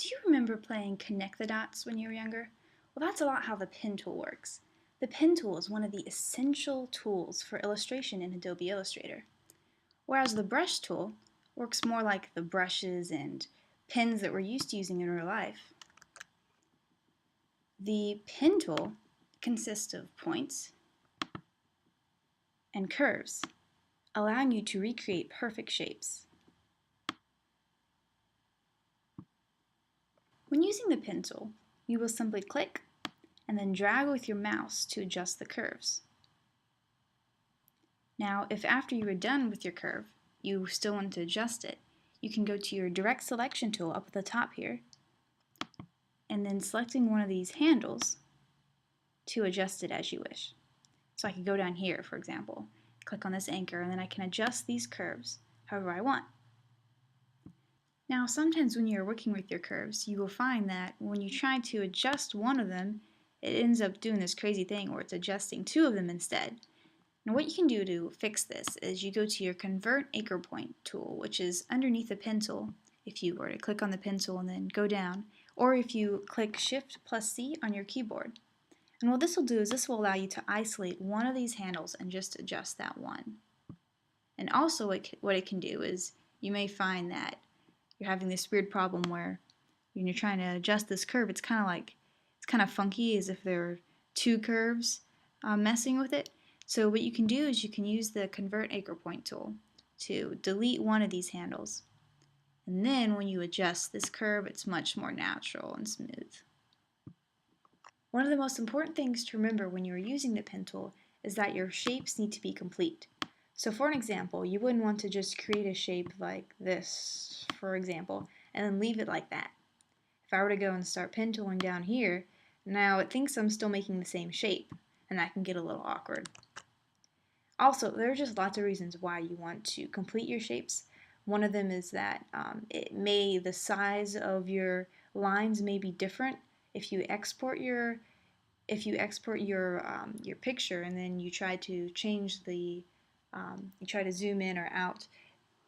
Do you remember playing Connect the Dots when you were younger? Well, that's a lot how the pen tool works. The pen tool is one of the essential tools for illustration in Adobe Illustrator, whereas the brush tool works more like the brushes and pens that we're used to using in real life. The pen tool consists of points and curves, allowing you to recreate perfect shapes. When using the pen tool, you will simply click and then drag with your mouse to adjust the curves. Now, if after you are done with your curve, you still want to adjust it, you can go to your direct selection tool up at the top here, and then selecting one of these handles to adjust it as you wish. So I could go down here, for example, click on this anchor, and then I can adjust these curves however I want. Now, sometimes when you're working with your curves, you will find that when you try to adjust one of them, it ends up doing this crazy thing where it's adjusting two of them instead. Now what you can do to fix this is you go to your Convert Anchor Point tool, which is underneath the pen tool. If you were to click on the pen tool and then go down, or if you click Shift+C on your keyboard. And what this will do is this will allow you to isolate one of these handles and just adjust that one. And also what it can do is you may find that you're having this weird problem where when you're trying to adjust this curve, it's kind of funky, as if there are two curves messing with it. So what you can do is you can use the Convert Anchor Point tool to delete one of these handles. And then when you adjust this curve, it's much more natural and smooth. One of the most important things to remember when you're using the pen tool is that your shapes need to be complete. So for an example, you wouldn't want to just create a shape like this, for example, and then leave it like that. If I were to go and start pen tooling down here, now it thinks I'm still making the same shape, and that can get a little awkward. Also, there are just lots of reasons why you want to complete your shapes. One of them is that the size of your lines may be different if you export your picture and then you try to change the you try to zoom in or out.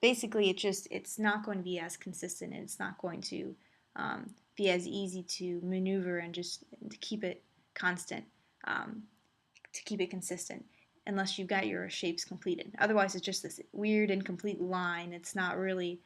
Basically, it's not going to be as consistent, and it's not going to be as easy to maneuver and just to keep it constant, to keep it consistent, unless you've got your shapes completed. Otherwise, it's just this weird incomplete line. It's not really,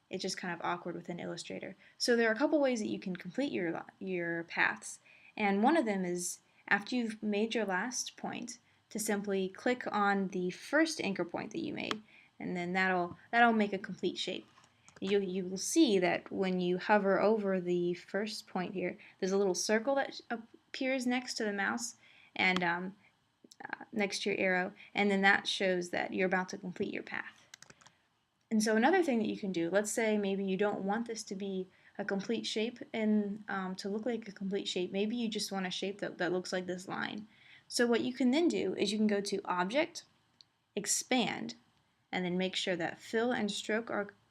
it's just kind of awkward within Illustrator. So there are a couple ways that you can complete your paths, and one of them is after you've made your last point to simply click on the first anchor point that you made, and then that'll make a complete shape. You will see that when you hover over the first point here, there's a little circle that appears next to the mouse and next to your arrow, and then that shows that you're about to complete your path. And so another thing that you can do, let's say maybe you don't want this to be a complete shape and to look like a complete shape. Maybe you just want a shape that looks like this line. So what you can then do is you can go to Object, Expand, and then make sure that Fill and Stroke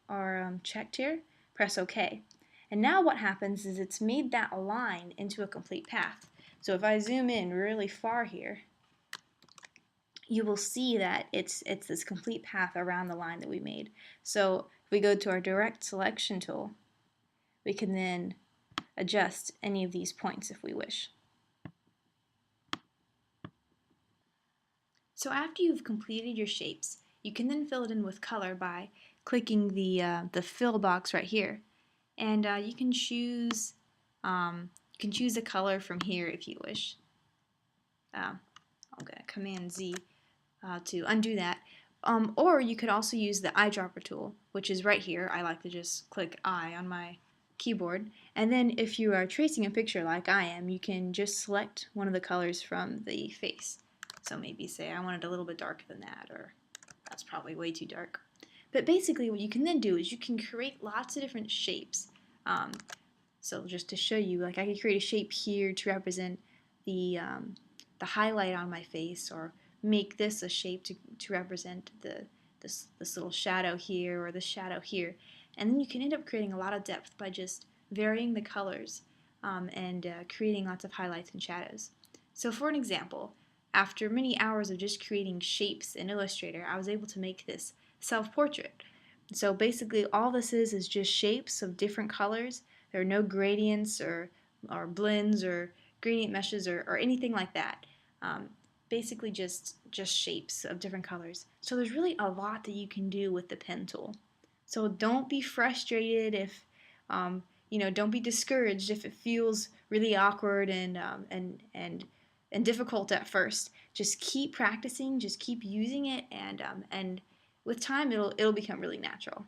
are checked here. Press OK. And now what happens is it's made that line into a complete path. So if I zoom in really far here, you will see that it's this complete path around the line that we made. So if we go to our direct selection tool, we can then adjust any of these points if we wish. So after you've completed your shapes, you can then fill it in with color by clicking the fill box right here, and you can choose a color from here if you wish. I'm going to Command Z to undo that. Or you could also use the eyedropper tool, which is right here. I like to just click I on my keyboard. And then if you are tracing a picture like I am, you can just select one of the colors from the face. So maybe say I want it a little bit darker than that, or that's probably way too dark. But basically what you can then do is you can create lots of different shapes. So just to show you, like I could create a shape here to represent the highlight on my face, or make this a shape to represent this little shadow here or this shadow here. And then you can end up creating a lot of depth by just varying the colors and creating lots of highlights and shadows. So for an example, after many hours of just creating shapes in Illustrator, I was able to make this self-portrait. So basically all this is just shapes of different colors There are no gradients or blends or gradient meshes or anything like that. Basically just shapes of different colors. So there's really a lot that you can do with the pen tool. So don't be frustrated if, don't be discouraged if it feels really awkward and difficult at first. Just keep practicing, just keep using it, and with time it'll become really natural.